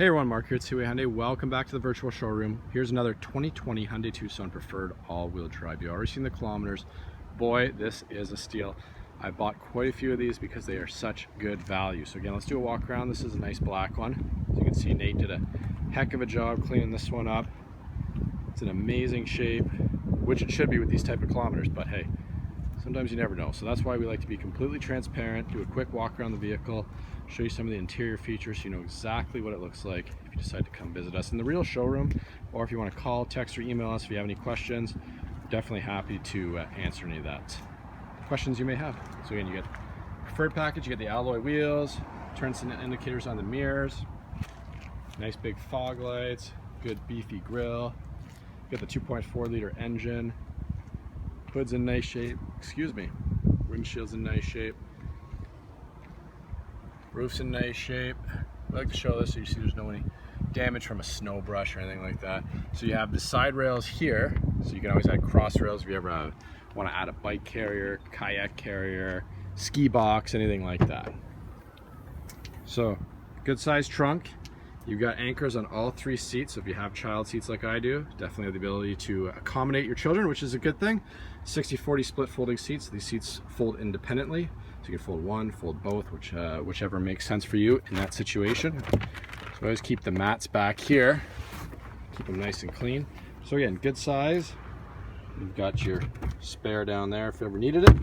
Hey everyone, Mark here at Seaway Hyundai. Welcome back to the virtual showroom. Here's another 2020 Hyundai Tucson Preferred all-wheel drive. You've already seen the kilometers. Boy, this is a steal. I bought quite a few of these because they are such good value. So again, let's do a walk around. This is a nice black one. As you can see, Nate did a heck of a job cleaning this one up. It's in amazing shape, which it should be with these type of kilometers, but hey, sometimes you never know. So that's why we like to be completely transparent, do a quick walk around the vehicle, show you some of the interior features so you know exactly what it looks like if you decide to come visit us in the real showroom, or if you want to call, text, or email us if you have any questions. Definitely happy to answer any of that questions you may have. So again, you get preferred package, you get the alloy wheels, turn indicators on the mirrors, nice big fog lights, good beefy grille, you get the 2.4 liter engine, hood's in nice shape, windshield's in nice shape, roof's in nice shape. I like to show this so you see there's no any damage from a snow brush or anything like that. So you have the side rails here, so you can always add cross rails if you ever want to add a bike carrier, kayak carrier, ski box, anything like that. So good sized trunk. You've got anchors on all three seats, so if you have child seats like I do, definitely have the ability to accommodate your children, which is a good thing. 60-40 split folding seats. These seats fold independently, so you can fold one, fold both, whichever makes sense for you in that situation. So I always keep the mats back here, keep them nice and clean. So again, good size. You've got your spare down there if you ever needed it,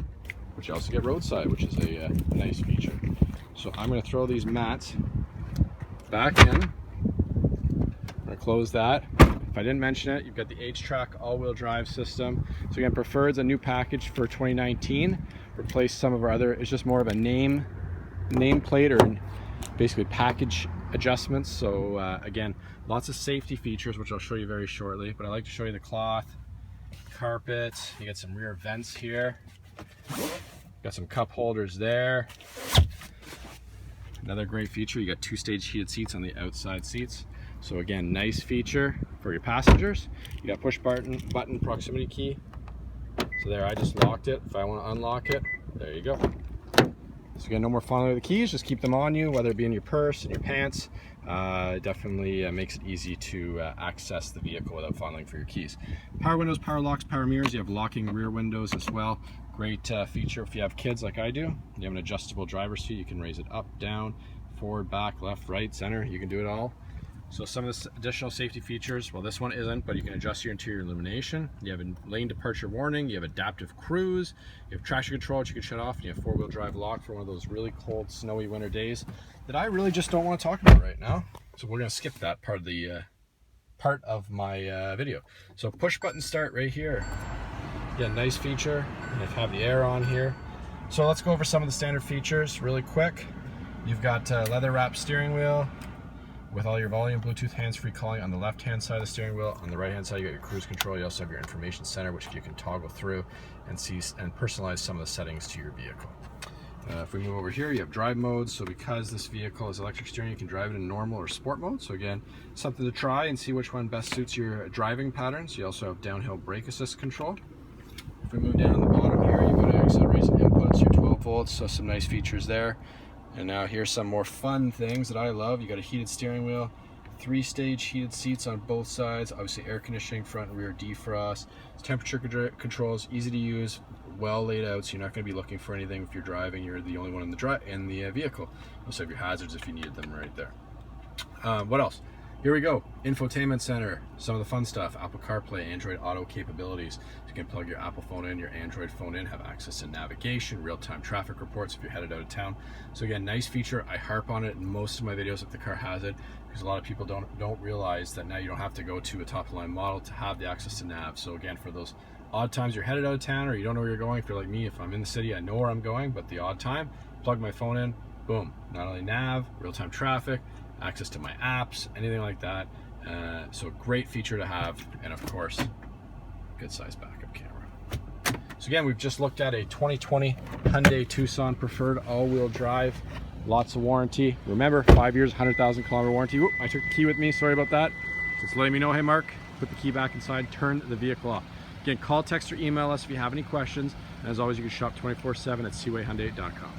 but you also get roadside, which is a nice feature. So I'm going to throw these mats back in. I'm going to close that. If I didn't mention it, you've got the H-Track all-wheel drive system. So again, Preferred's a new package for 2019. Replaced some of our other, it's just more of a nameplate or basically package adjustments. So again, lots of safety features, which I'll show you very shortly, but I like to show you the cloth, carpet, you got some rear vents here, got some cup holders there. Another great feature, you got two-stage heated seats on the outside seats. So again, nice feature for your passengers. You got push button proximity key. So there, I just locked it. If I want to unlock it, there you go. So again, no more fondling of the keys, just keep them on you, whether it be in your purse, in your pants. It definitely makes it easy to access the vehicle without fondling for your keys. Power windows, power locks, power mirrors. You have locking rear windows as well. Great feature if you have kids like I do. You have an adjustable driver's seat. You can raise it up, down, forward, back, left, right, center. You can do it all. So some of the additional safety features, well, this one isn't, but you can adjust your interior illumination. You have a lane departure warning. You have adaptive cruise. You have traction control, which you can shut off. And you have four-wheel drive lock for one of those really cold, snowy winter days that I really just don't want to talk about right now. So we're going to skip that part of my video. So push button start right here. Yeah, nice feature. And you have the air on here. So let's go over some of the standard features really quick. You've got leather wrapped steering wheel with all your volume, Bluetooth, hands-free calling on the left-hand side of the steering wheel. On the right-hand side, you got your cruise control. You also have your information center, which you can toggle through and see and personalize some of the settings to your vehicle. If we move over here, you have drive modes. So because this vehicle is electric steering, you can drive it in normal or sport mode. So again, something to try and see which one best suits your driving patterns. You also have downhill brake assist control. If we move down to the bottom here, you've got auxiliaries and inputs, your 12 volts, so some nice features there. And now here's some more fun things that I love. You got a heated steering wheel, 3-stage heated seats on both sides, obviously air conditioning, front and rear defrost, temperature controls, easy to use, well laid out, so you're not going to be looking for anything if you're driving. You're the only one in the vehicle. You also have your hazards if you needed them right there. What else? Here we go, infotainment center, some of the fun stuff, Apple CarPlay, Android Auto capabilities. You can plug your Apple phone in, your Android phone in, have access to navigation, real-time traffic reports if you're headed out of town. So again, nice feature. I harp on it in most of my videos if the car has it, because a lot of people don't realize that now you don't have to go to a top-of-the-line model to have the access to nav. So again, for those odd times you're headed out of town or you don't know where you're going, if you're like me, if I'm in the city, I know where I'm going, but the odd time, plug my phone in, boom, not only nav, real-time traffic, access to my apps, anything like that. So great feature to have, and of course, good size backup camera. So again, we've just looked at a 2020 Hyundai Tucson Preferred all-wheel drive, lots of warranty. Remember, 5 years, 100,000 kilometer warranty. Whoop, I took the key with me, sorry about that. Just letting me know, hey Mark, put the key back inside, turn the vehicle off. Again, call, text, or email us if you have any questions. And as always, you can shop 24/7 at seawayhyundai.com.